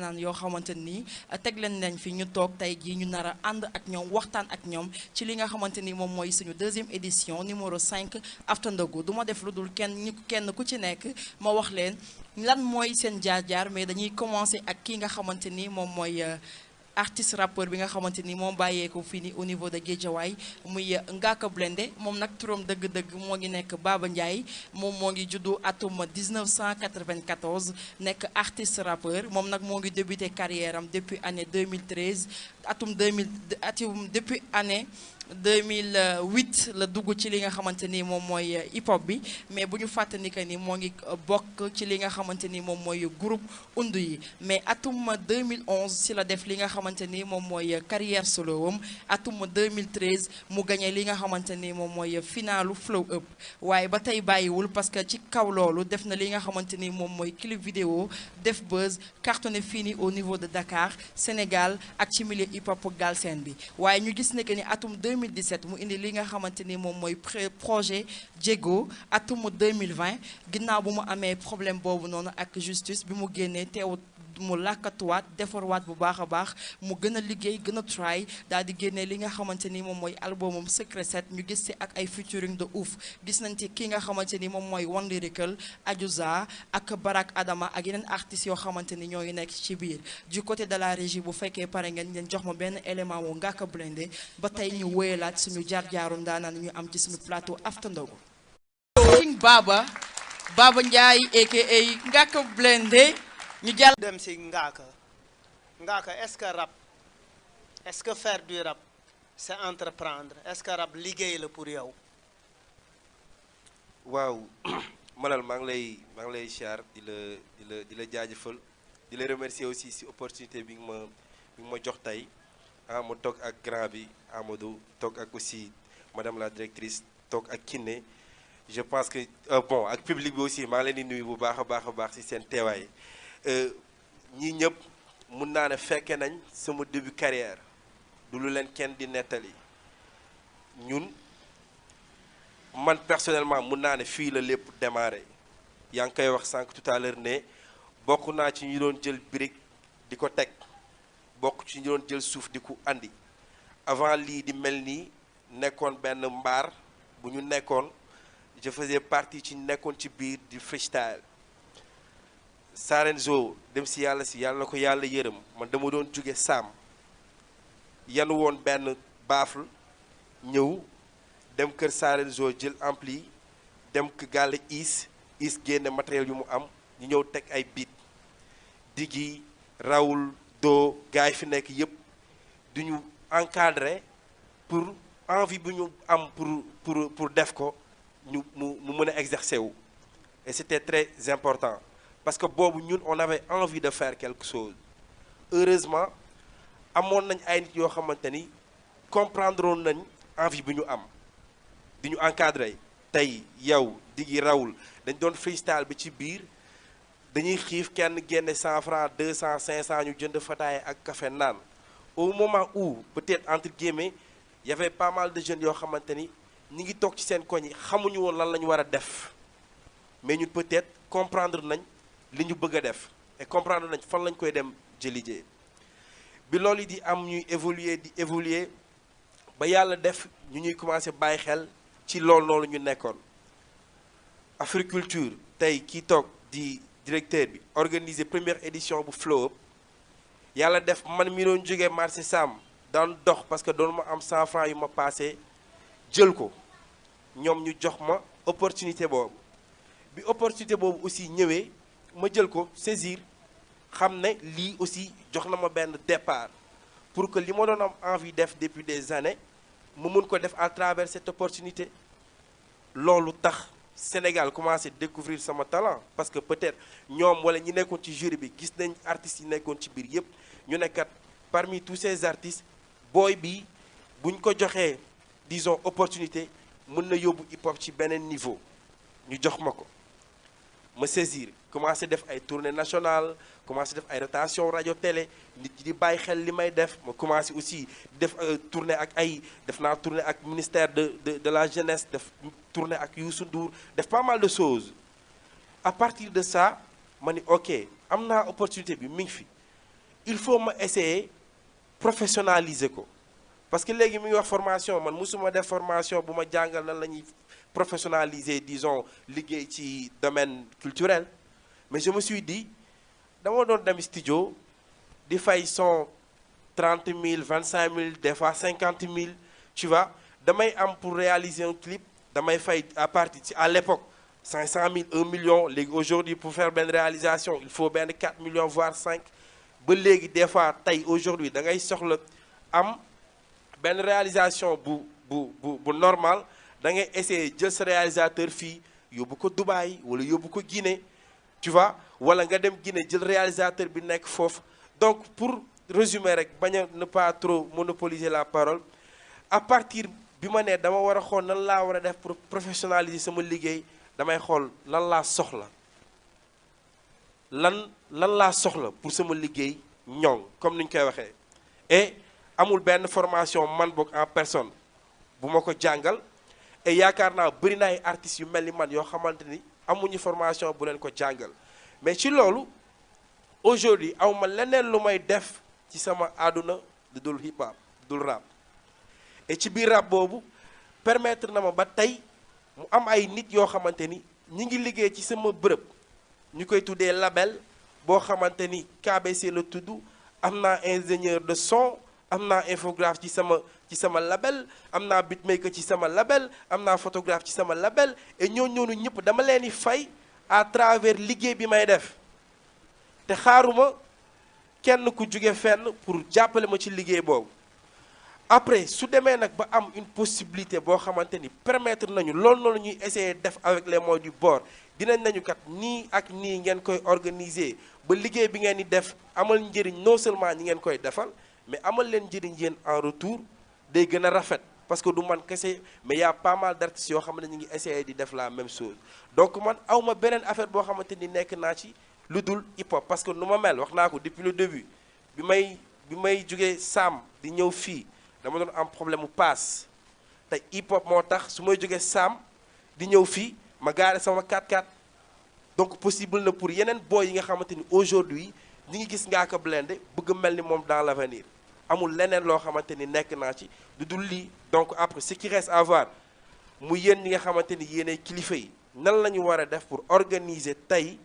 ndaanaan yoo xamante ni teg leen nañ fi ñu toog tey jii ñu nar a ànd ak ñoom waxtaan ak ñoom ci li nga xamante ni moom mooy suñu deuxième édition numéro 5 After Ndogou du ma def lu dul kenn ku ci nekk ma wax leen lan mooy seen jaar-jaar mais dañuy commencer ak ki nga xamante ni moom mooy artiste rappeur bi nga xamante ni moom bàyyeeko fii ni au niveau de Guédiawaye muy Ngaaka Blindé moom nag turam dëgg-dëgg moo ngi nekk Baba Ndiaye moom moo ngi juddu atum 1994 nekk artiste rappeur moom nag moo ngi débuté carrière am depuis année 2013 depuis année 2008 la dugg ci li nga xamante ni moom mooy hip hop bi mais bu ñu fàtte ni que ni moo ngi bokk ci li nga xamante ni moom mooy groupe undu yi mais atum 2011 si la def li nga xamante ni moom mooy carrière solo wam atum 2013 mu gagné li nga xamante ni moom mooy finalu Flow Up waaye ba tey bàyyiwul parce que ci kaw loolu def na li nga xamante ni moom mooy clip vidéo def buzz cartonné fii nii au niveau de Dakar Sénégal ak ci milieu hip hop galsen bi waaye ñu gis ne que ni atum 2017 mu indi li nga xamante ni moom mooy projet Jéego atum 2020 ginnaaw bu mu amee problème boobu noonu ak justice bi mu génnee teewut mu làkkatuwaat defarwaat bu baax a baax mu gën a liggéey gën a try daal di génnee li nga xamante ni moom mooy albumum Secret 7 ñu gis ci ak ay featuring de ouf gis nañ ci ki nga xamante ni moom mooy One Lyrical Adiouza ak Barak Adama ak yeneen artistes yoo xamante ni ñoo ngi nekk ci biir du côté de la régie bu fekkee pare ngeen jox ma benn élément wu Ngaaka Blindé ba tey ñu wéyalaat suñu jaar-jaaru ndaanaan ñu am ci suñu plateau After Ndogou. King Baba Ndiaye aka Ngaaka Blindé ñu jàll dem si Ngaaka est-ce que rap est-ce que faire du rap c'est entreprendre est-ce que rap liggéey la pour yow. waaw Malal maa ngi lay siyaar di la jaajëfal di la remercier aussi si opportunité bi nga ma jox tey ma toog ak grand bi Amadou toog ak aussi madame la directrice toog ak Kiné je pense que bon ak public bi aussi maa ngi leen di nuyu bu baax a baax si seen teewaay. ñii ñëpp mun naa ne fekke nañ sama début carrière du lu leen kenn di nettali ñun man personnellement mun naa ne fii la lépp démarré yaa ngi koy wax sànq tout à l'heure ne bokk naa ci ñu doon jël brique di ko teg bokk ci ñu doon jël suuf di ko andi avant lii di mel nii nekkoon benn mbaar bu ñu nekkoon je faisais partie ci nekkoon ci biir di freestyle Sarenzo dem si yàlla na ko yàlla yërëm man dama doon jóge saam yan woon benn baafle ñëw dem kër Sarenzo jël ampli dem kër gàlle is génne matériel yu mu am ñu ñëw teg ay beat Diggi Raoul doo gars yi fi nekk yëpp du ñu encadré pour envie bu ñu am pour def ko ñu mu mën a exercer wu et c'était très important parce que boobu ñun on avait envie de faire quelque chose heureusement amoon nañ ay nit yoo xamante ni comprendre nañ envie bi ñu am di ñu encadrer tey yow Diggi Raoul dañ doon freestyle bi ci biir dañuy xiif kenn génne 100 francs 200 500 ñu jënd fataay ak café naan au moment où peut-être entre guillemets y avait pas mal de jeunes yoo xamante ni ñi ngi toog ci seen koñ yi xamuñu woon lan la ñu war a def mais ñun peut-être comprendre nañ li ñu bëgg a def et comprendre nañ fan lañ koy dem jëlijee bi loolu di am ñuy évoluer ba yàlla def ñu ñuy commencé bàyyi xel ci loolu ñu nekkoon Africulture tey kii toog di directeur bi organiser première édition bu Flow Up yàlla def man mi doon jógee marché Sam daan dox parce que doon ma am 100 francs yu ma passé jël ko ñoom ñu jox ma opportunité boobu bi opportunité boobu aussi ñëwee ma jël ko saisir xam ne lii aussi jox na ma benn départ pour que li ma doon am envie def depuis des années mu mun ko def à travers cette opportunité loolu tax Sénégal commencé découvrir sama talent parce que peut-être ñoom wala ñi nekkoon ci jury bi gis nañ artistes yi nekkoon ci biir yépp ñu nekkat parmi tous ces artistes booy bi buñ ko joxee disons opportunité mën na yóbbu hip hop ci beneen niveau ñu jox ma ko ma saisir commencé def ay tournées nationales commencé def ay rotation rajo télé nit ñi di bàyyi xel li may def ma commencé aussi def tournée ak def naa tournée ak ministère de la jeunesse def tournée ak Youssou Ndour def pas mal de choses à partir de ça ma ni ok am naa opportunité bi mi ngi fi il faut ma essayer professionnaliser ko parce que léegi mi ngi wax formation man musuma def formation bu ma jàngal nan la ñuy professionnaliser disons liggéey ci domaine culturel mais je me suis dit dama doon dem studio di fay 130 000 25 000 des fois 50 000 tu vois damay am pour réaliser un clip damay fay à partir à l'époque 500 000 1 million léegi aujourd'hui pour faire benn réalisation il faut benn 4 millions voire 5 ba léegi des fois tey aujourd'hui da ngay soxla am benn réalisation bu normal da ngay essayer jël sa réalisateur fii yóbbu ko Dubaï wala yóbbu ko Guinée tu vois wala nga dem Guinée jël réalisateur bi nekk foofu donc pour résumer rek bañ a ne pas trop monopoliser la parole à partir bi ma ne dama war a xool nan laa war a def pour professionnaliser sama liggéey damay xool lan laa soxla lan laa soxla pour sama liggéey ñoŋ comme ni ñu koy waxee et amul benn formation man boog en personne bu ma ko jàngal et yaakaar naa bëri na ay artistes yu mel ni man yoo xamante ni amuñu formation bu leen ko jàngal mais ci loolu aujourd'hui aw ma leneen lu may def ci sama àdduna du dul hip hop du dul rap et ci biir rap boobu permettre na ma ba tey mu am ay nit yoo xamante ni ñi ngi liggéey ci sama bërëb ñu koy tuddee label boo xamante ni KBC la tudd am naa ingénieur de son am naa infographe ci sama label am naa beatmaker ci sama label am naa photographe ci sama label et ñooñu ñëpp dama leen di fay à travers liggéey bi may def te xaaruma kenn ku jóge fenn pour jàppale ma ci liggéey boobu après su demee nag ba am une possibilité boo xamante ni permettre nañu loolu noonu ñuy essayer def avec les moyens du bord dinañ nañu kat nii ak nii ngeen koy organiser ba liggéey bi ngeen di def amal njëriñ non seulement ñi ngeen koy defal mais amal leen njëriñ yéen en retour day gën a rafet parce que du man kese mais y a pas mal d'artistes yoo xam ne ñu ngi essayer di def la même chose donc man awma beneen affaire boo xamante ni nekk naa ci lu dul hip hop parce que nu ma mel wax naa ko depuis le début bi may jógee Sam di ñëw fii dama doon am problème mu paas te hip hop moo tax su may jógee Sam di ñëw fii ma gaare sama 4x4 donc possible na pour yeneen boy yi nga xamante ni aujourd'hui ñi ngi gis Ngaaka Blindé bëgg mel ni moom dans l'avenir amul leneen loo xamante ni nekk naa ci lu dul lii donc après ce qui reste à voir mu yéen ñi nga xamante ni yéenay kilifa yi nan la ñu war a def pour organiser tey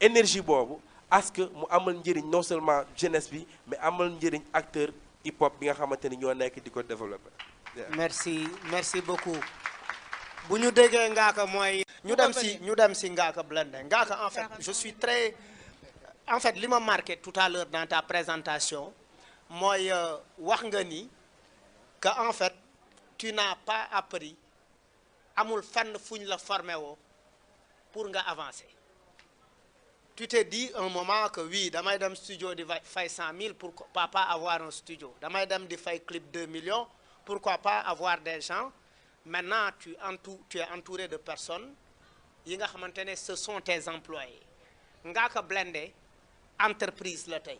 énergie boobu parce que mu amal njëriñ non seulement jeunesse bi mais amal njëriñ acteur hip hop bi nga xamante ni ñoo nekk di ko développer. merci beaucoup bu ñu déggee Ngaaka mooy. ñu dem si Ngaaka Blindé Ngaaka en fait li ma marqué tout à l'heure dans ta présentation mooy wax nga ni que en fait tu n'as pas appris amul fenn fu ñu la formé woo pour nga avancer tu t'es dit un moment que oui damay dem studio di fay 100 000 pourquoi pas avoir un studio damay dem di fay clip 2 millions pourquoi pas avoir des gens maintenant tu es entouré de personnes yi nga xamante ne ce sont tes employés Ngaaka Blindé entreprise la tey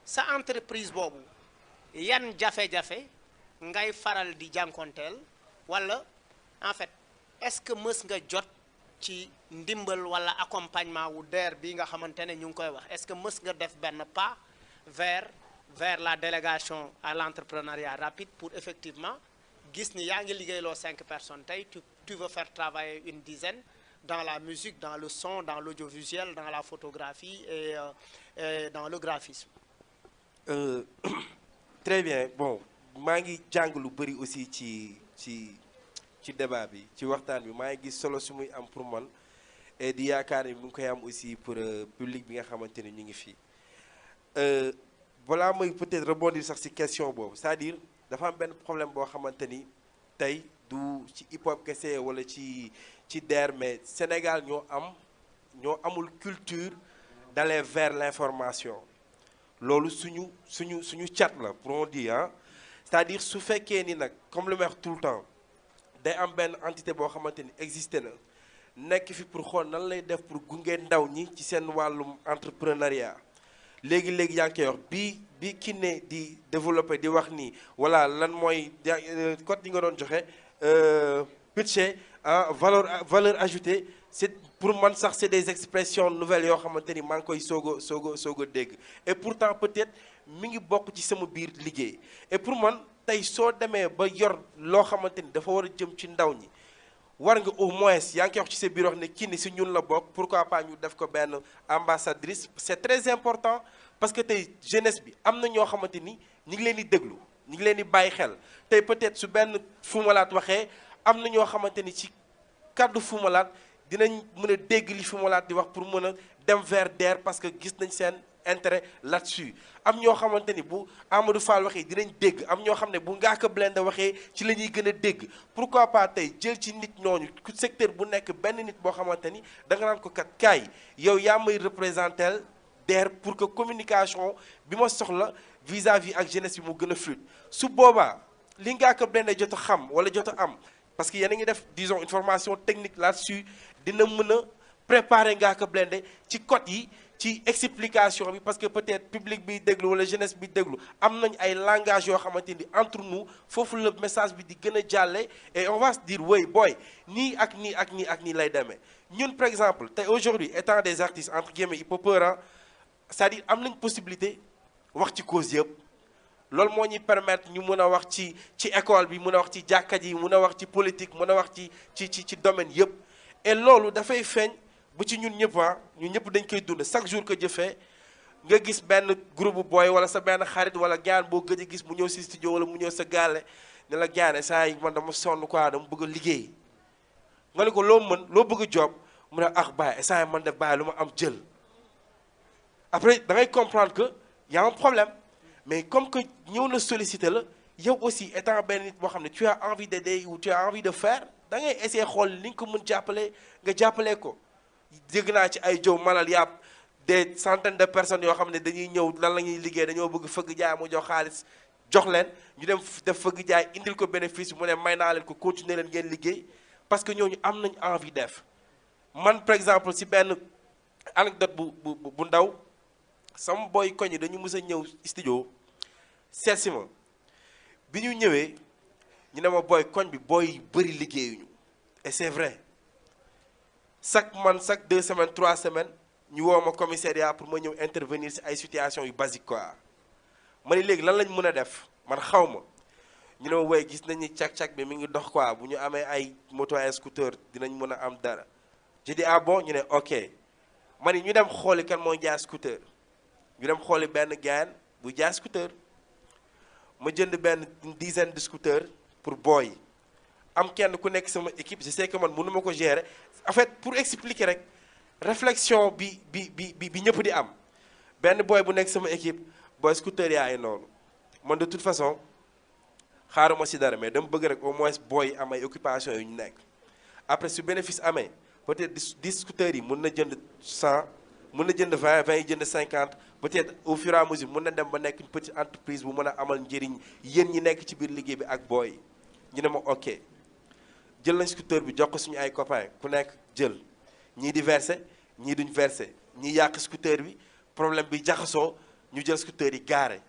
sa entreprise boobu yan jafe-jafe ngay faral di jànkonteel wala en fait est-ce que mës nga jot ci ndimbal wala accompagnement wu DER bi nga xamante ne ñu ngi koy wax est-ce que mës nga def benn pas vers la délégation à l'entrepreneuriat rapide pour effectivement gis ni yaa ngi liggéeyloo 5 personnes tey tu veux faire travailler une dizaine dans la musique, dans le son, dans l'audiovisuel, dans la photographie et dans le graphisme. Très bien bon maa ngi jàng lu bëri aussi ci débat bi ci waxtaan bi maa ngi gis solo su muy am pour man et di yaakaar ni mu ngi koy am aussi pour public bi nga xamante ni ñu ngi fii balaa mooy peut-être rebondir sax ci question boobu c'est-à-dire dafa am benn problème boo xamante ni tey du ci hip hop kese wala ci DER mais Sénégal ñoo amul culture d'aller vers l'information loolu suñu cat la pour on dit ah c'est-à-dire su fekkee ni nag comme le maire tout le temps day am benn entité boo xamante ni existé na nekk fi pour xool nan lay def pour gunge ndaw ñi ci seen wàllum entrepreneuriat léegi yaa ngi koy wax bi ki ne di développer di wax nii voilà lan mooy code yi nga doon joxe pitché valeur ajoutée c'est pour man sax c'est des expressions nouvelles yoo xamante ni maa ngi koy soog a dégg et pourtant peut-être mi ngi bokk ci sama biir liggéey et pour man tey soo demee ba yor loo xamante ni dafa war a jëm ci ndaw ñi war nga au moins yaa ngi koy wax ci sa biir wax ne kii ni si ñun la bokk pourquoi pas ñu def ko benn ambassadrice c'est très important parce que tey jeunesse bi am na ñoo xamante ni ñu ngi leen di déglu ñu ngi leen di bàyyi xel tey peut-être su benn Fou Malade waxee am na ñoo xamante ni ci kàddu Fou Malade dinañ mën a dégg li Fou Malade di wax pour mën a dem vers DER parce que gis nañ seen intérêt là-dessus am ñoo xamante ni bu Amadou Fall waxee dinañ dégg am ñoo xam ne bu Ngaaka Blindé waxee ci la ñuy gën a dégg pourquoi pas tey jël ci nit ñooñu secteur bu nekk benn nit boo xamante ni da nga naan ko kat kaay yow yaa may représentel DER pour que communication bi ma soxla vis-à-vis ak jeunesse bi mu gën a fluide su boobaa li Ngaaka Blindé jot a xam wala jot a am parce que yéen a ngi def disons une formation technique là-dessus dina mën a préparer Ngaaka Blindé ci code yi ci explication bi parce que peut-être public bi déglu wala jeunesse bi déglu am nañ ay langage yoo xamante ni entre nous foofu le message bi di gën a jàlle et on va se dire oui boy nii ak nii ak nii ak nii lay demee ñun par exemple tey aujourd'hui étant des artistes entre guillemets hip-hopeurs c'est-à-dire am nañ possibilité wax ci cause yëpp loolu moo ñuy permettre ñu mën a wax ci école bi mën a wax ci jàkka ji mën a wax ci politique mën a wax ci domaine yëpp et loolu dafay feeñ bu ci ñun ñëpp ñun ñëpp dañ koy dund chaque jour que jëfee nga gis benn groupe booy wala sa benn xarit wala gaan boo gëj a gis mu ñëw si studio wala mu ñëw sa gaale ne la gaane saa yi man dama sonn quoi dama bëgg a liggéey nga ne ko loo mën loo bëgg a job mu ne bàyyi saa yi man de bàyyi lu ma am jël après da ngay comprendre que y a un problème mais comme que ñëw na solliciter la yow aussi étant benn nit boo xam ne tu as envie d'aider ou tu as envie de faire da ngay essayer xool li nga ko mën jàppale nga jàppale ko dégg naa ci ay jow malal yàpp des centaines de personnes yoo xam ne dañuy ñëw lan la ñuy liggéey dañoo bëgg fëgg jaay mu jox xaalis jox leen ñu dem def fëgg jaay indil ko bénéfice mu ne may naa leen ko continuer leen ngeen liggéey parce que ñooñu am nañ envie def man par exemple si benn anecdote bu ndaw sama boy koñ yi dañu mës a ñëw studio seet si ma bi ñu ñëwee ñu ne ma boy koñ bi booy bëri liggéeyuñu et c'est vrai chaque 2 semaines 3 semaines ñu woo ma commissariat pour ma ñëw intervenir si ay situations yu basique quoi ma ne léegi lan lañ mën a def man xaw ma ñu ne ma woy gis nañ ni cag-cag bi mi ngi dox quoi bu ñu amee ay moto ay scooter dinañ mën a am dara je dis bon ñu ne ok ma ni ñu dem xooli kan mooy jaay scooter ñu dem xooli benn gaan bu jaay scooter ma jënd benn dizaine de scooter pour booy am kenn ku nekk sama équipe je sais que man mënu ma ko gérer en fait pour expliquer rek réflexion bi ñëpp di am benn booy bu nekk sama équipe booy scooter yaa ngi noonu man de toute façon xaaruma si dara mais dama bëgg rek au moins booy am ay occupation yu ñu nekk après su bénéfice amee peut-être 10 scooters yi mën na jënd 100 mën na jënd 20 yi jënd 50 peut-être au fur et à mesure mën na dem ba nekk une petite entreprise bu mën a amal njëriñ yéen ñi nekk ci biir liggéey bi ak booy ñu ne ma ok jël nañ scooter bi jox ko suñu ay copains ku nekk jël ñii di verser ñii duñ verser ñii yàq scooter bi problème bi jaxasoo ñu jël scooter yi gaare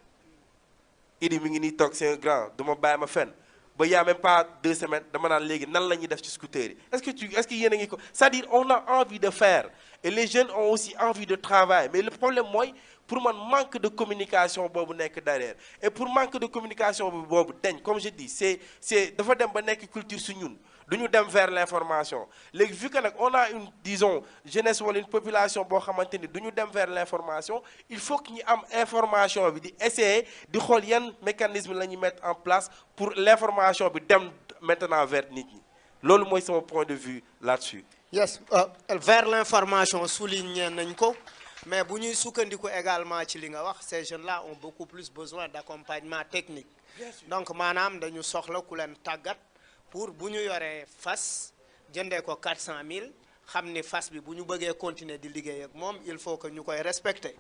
Idi mi ngi nii toog c'est un grand duma bàyyi ma fenn ba y a même pas 2 semaines dama naan léegi nan la ñuy def ci scooter yi est-ce que yéen a ngi ko c'est-à-dire on a envie de faire et les jeunes ont aussi envie de travailler mais le problème mooy pour man manque de communication boobu nekk derrière et pour manque de communication boobu dañ comme je dis c'est dafa dem ba nekk culture su ñun duñu dem vers l'information léegi vu que nag on a une disons jeunesse wala une population boo xamante ni duñu dem vers l'information il faut que ñu am information bi di essayer di xool yan mécanisme la ñuy mettre en place pour l'information bi dem maintenant vers nit ñi loolu mooy sama point de vue là-dessus. Yes, vers l'information souligné nañ ko mais bu ñuy sukkandiku également ci li nga wax ces jeunes-là ont beaucoup plus besoin d'accompagnement technique. Donc maanaam dañu soxla ku leen tàggat pour bu ñu yoree fas jëndee ko 400 000 xam ni fas bi bu ñu bëggee continuer di liggéey ak moom il faut que ñu koy respecter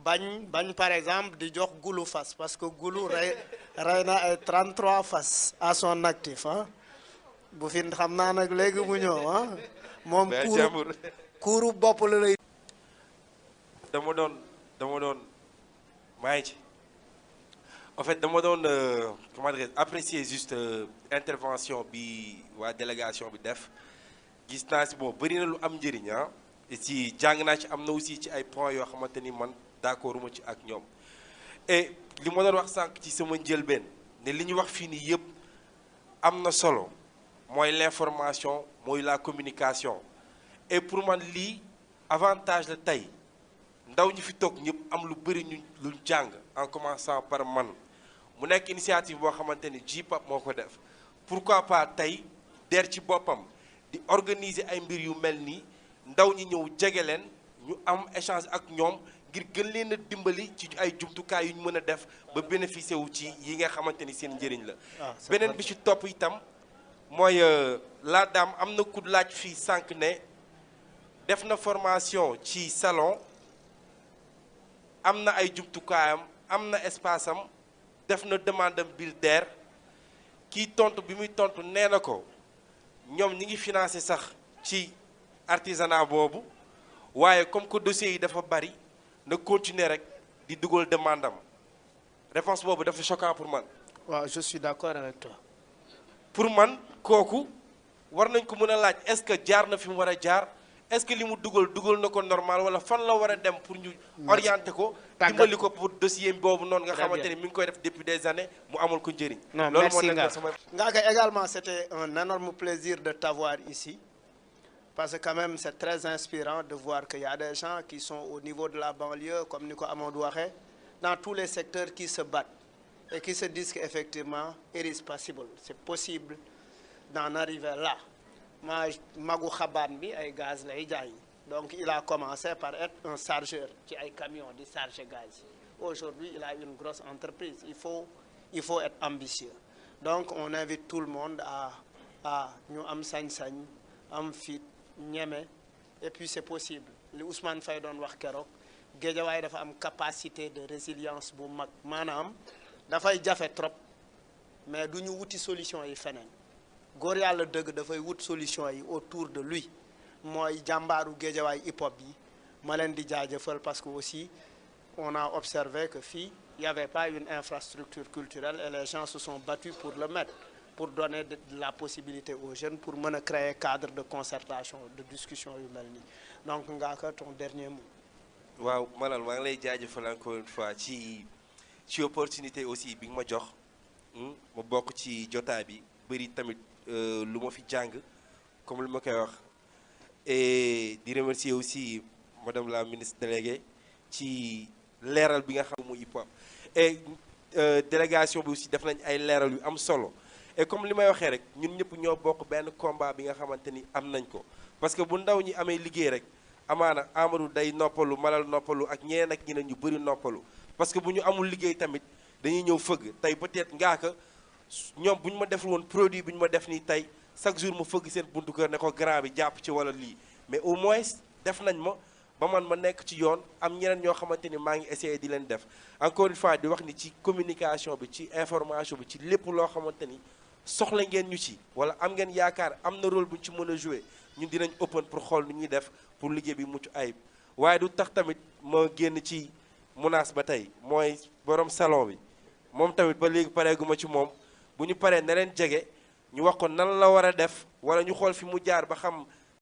bañ par exemple di jox gulu fas parce que gulu rey na ay 33 fas à son actif bu fi xam naa nag léegi mu ñëw moom kuuru bopp la lay. dama doon maa ngi ci en fait dama doon comment dire apprécier juste intervention bi waa délégation bi def gis naa si bon bëri na lu am njëriñ ah et ci jàng naa ci am na aussi ci ay points yoo xamante ni man d'accord uma ci ak ñoom et li ma doon wax sànq ci sama njëlbeen ne li ñu wax fii nii yëpp am na solo mooy l'information mooy la communication et pour man lii avantage la tey ndaw ñi fi toog ñëpp am lu bëri ñu luñ jàng en commençant par man mu nekk initiative boo xamante ni J-POP moo ko def pourquoi pas tey DER ci boppam di organiser ay mbir yu mel nii ndaw ñi ñëw jege leen ñu am échange ak ñoom ngir gën leen a dimbali ci ay jumtukaay yu ñu mën a def ba bénéficier wu ci yi nga xamante ni seen njëriñ la. beneen bi ci topp itam mooy la dame am na ku laaj fii sànq ne def na formation ci salon am na ay jumtukaayam am na espace am def na demande am biir DER kii tontu bi muy tontu nee na ko ñoom ñi ngi financé sax ci artisanat boobu waaye comme que dossiers yi dafa bari na continuer rek di dugal demande am réponse boobu dafa choquant pour man. waaw je suis d'accord avec toi. pour man kooku war nañ ko mën a laaj est-ce que jaar na fi mu war a jaar est-ce que li mu dugal na ko normal wala fan la war a dem pour ñu orienter ko dimbali ko pour dossier boobu noonu nga xamante ni mi ngi koy def depuis des années mu amul ko njëriñ. non merci Ngaaka également c'était un énorme plaisir de t'avoir ici parce que quand même c'est très inspirant de voir qu'il y a des gens qui sont au niveau de la banlieue comme ni ko Amadou waxee dans tous les secteurs qui se battent et qui se disent qu'effectivement it is possible c'est possible d'en arriver là. magu xabaan bi ay gaz lay jaay donc il a commencé par être un chargeur ci ay camion di charger gaz aujourd'hui il a une grosse entreprise il faut être ambitieux donc on invite tout le monde à ñu am sañ-sañ am fit ñeme et puis c'est possible li Ousmane Faye doon wax keroog Guédiawaye dafa am capacité de résilience bu mag maanaam dafay jafe trop mais du ñu wuti solution yi feneen góor yàlla dëgg dafay wut solution yi autour de lui mooy jàmbaaru Guédiawaye hip hop yi ma leen di jaajëfal parce que aussi on a observé que fii il y avait pas une infrastructure culturelle et les gens se sont battus pour le mettre pour donner de la possibilité aux jeunes pour mën a créer cadre de concertation de discussion yu mel nii donc Ngaaka ton dernier mot. waaw Malal maa ngi lay jaajëfal encore une fois ci opportunité aussi bi nga ma jox ma bokk ci jotaay bi bëri tamit lu ma fi jàng comme lu ma koy wax et di remercier aussi madame la ministre déléguée ci leeral bi nga xam mu hip hop et délégation bi aussi def nañ ay leeral yu am solo et comme li may waxee rek ñun ñëpp ñoo bokk benn combat bi nga xamante ni am nañ ko parce que bu ndaw ñi amee liggéey rek amaana Amadou day noppalu Malal noppalu ak ñeneen ak ñeneen ñu bëri noppalu parce que bu ñu amul liggéey tamit dañuy ñëw fëgg tey peut-être Ngaaka ñoom bu ñu ma deful woon produit bu ñu ma def nii tey chaque jour ma fëgg seen buntu kër ne ko grand bi jàpp ci wala lii mais au moins def nañ ma ba man ma nekk ci yoon am ñeneen ñoo xamante ni maa ngi essayé di leen def encore une fois di wax ni ci communication bi ci information bi ci lépp loo xamante ni soxla ngeen ñu ci wala am ngeen yaakaar am na rôle bu ñu ci mën a jouer ñun dinañ open pour xool nu ñuy def pour liggéey bi mucc ayib waaye du tax tamit ma génn ci menace ba tey mooy borom salon bi moom tamit ba léegi pareeguma ci moom bu ñu paree na leen jege ñu wax ko nan la war a def wala ñu xool fi mu jaar ba xam